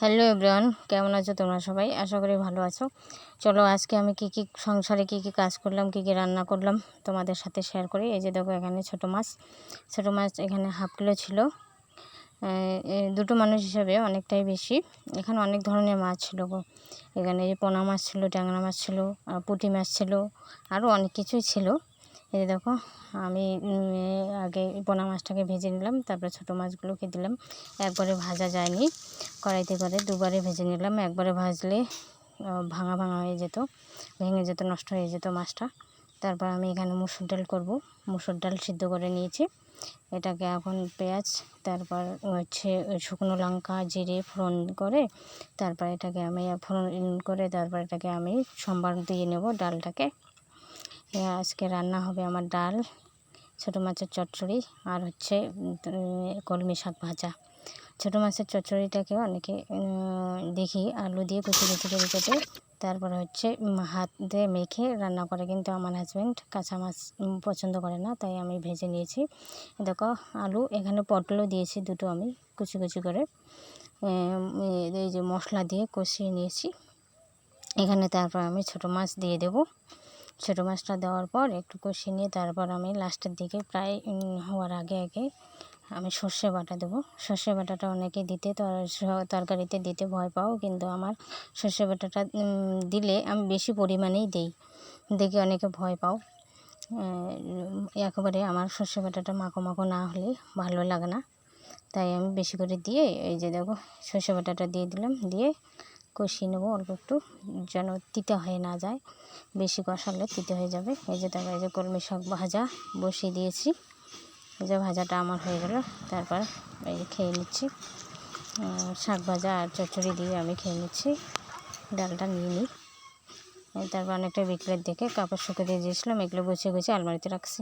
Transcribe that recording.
Hello everyone, কেমন আছো তোমরা সবাই? আশা করি ভালো আছো। চলো আজকে আমি সংসারে কী কাজ করলাম, কী রান্না করলাম তোমাদের সাথে শেয়ার করি। এই যে দেখো, এখানে ছোটো মাছ এখানে হাফ কিলো ছিল। দুটো মানুষ হিসাবে অনেকটাই বেশি। এখানে অনেক ধরনের মাছ ছিল গো। এখানে যে পোনা মাছ ছিল, ট্যাংরা মাছ ছিল, পুঁটি মাছ ছিল, আরও অনেক কিছুই ছিল। এই যে দেখো, আমি আগে পোনা মাছটাকে ভেজে নিলাম, তারপরে ছোটো মাছগুলোকে দিলাম। একবারে ভাজা যায়নি, কড়াইতে করে দুবারে ভেজে নিলাম। একবারে ভাজলে ভাঙা হয়ে যেত, ভেঙে যেত, নষ্ট হয়ে যেত মাছটা। তারপর আমি এখানে মুসুর ডাল করব। মুসুর ডাল সিদ্ধ করে নিয়েছি। এটাকে এখন পেঁয়াজ, তারপর হচ্ছে শুকনো লঙ্কা, জিরে ফোড়ন করে তারপর এটাকে আমি ফোড়ন করে তারপর এটাকে আমি সম্বার দিয়ে নেব ডালটাকে। আজকে রান্না হবে আমার ডাল, ছোটো মাছের চচ্চড়ি, আর হচ্ছে কলমি শাক ভাজা। ছোটো মাছের চচ্চড়িটাকে অনেকে দেখি আলু দিয়ে কুচি করে কেটে তারপর হচ্ছে হাত দিয়ে মেখে রান্না করে, কিন্তু আমার হাজব্যান্ড কাঁচা মাছ পছন্দ করে না, তাই আমি ভেজে নিয়েছি। দেখো, আলু এখানে পটলও দিয়েছি দুটো, আমি কুচি করে এই যে মশলা দিয়ে কষিয়ে নিয়েছি এখানে। তারপর আমি ছোটো মাছ দিয়ে দেব। ছোটো মাছটা দেওয়ার পর একটু কষিয়ে নিয়ে তারপর আমি লাস্টের দিকে প্রায় হওয়ার আগে আমি সর্ষে বাটা দেবো। সর্ষে বাটাটা অনেকে দিতে তরকারিতে দিতে ভয় পাও, কিন্তু আমার সর্ষে বাটাটা দিলে আমি বেশি পরিমাণেই দিই, দেখে অনেকে ভয় পাও। একেবারে আমার সর্ষে বাটাটা মাখো না হলে ভালো লাগে না, তাই আমি বেশি করে দিয়ে এই যে দেখো সর্ষে বাটাটা দিয়ে দিলাম। দিয়ে কষিয়ে নেবো অল্প একটু, যেন তিতে হয়ে না যায়, বেশি কষালে তিতে হয়ে যাবে। এই যে তারপর এই যে কলমি শাক ভাজা বসিয়ে দিয়েছি। এই যে ভাজাটা আমার হয়ে গেল, তারপর এই খেয়ে নিচ্ছি। শাক ভাজা আর চচ্চড়ি দিয়ে আমি খেয়ে নিচ্ছি। ডালটা নিয়ে নিই। তারপর অনেকটা বিকেলের দিকে কাপড় শুকিয়ে দিয়ে দিয়েছিলাম, এগুলো গুছিয়ে আলমারিতে রাখছি।